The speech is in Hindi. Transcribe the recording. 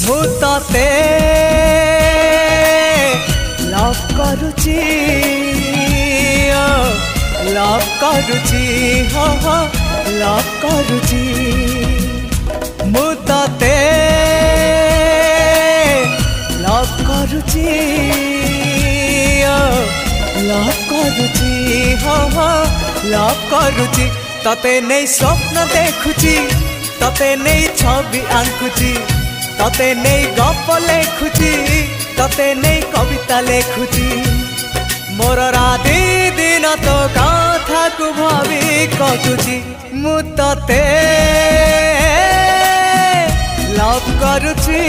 ମୁଁ ତତେ ଲଭ୍ କରୁଛି ଲଭ୍ କରୁଛି हो ଲଭ୍ କରୁଛି ମୁଁ ତତେ ଲଭ୍ କରୁଛି लव करुची हो लव करुची तते नहीं स्वप्न देखुची तते नहीं छवि आंकुची तते नहीं गप लेखुची तते नहीं कविता लेखुची मोर राति दिन तो कथा को भावी कटुची मु तते लव करुची।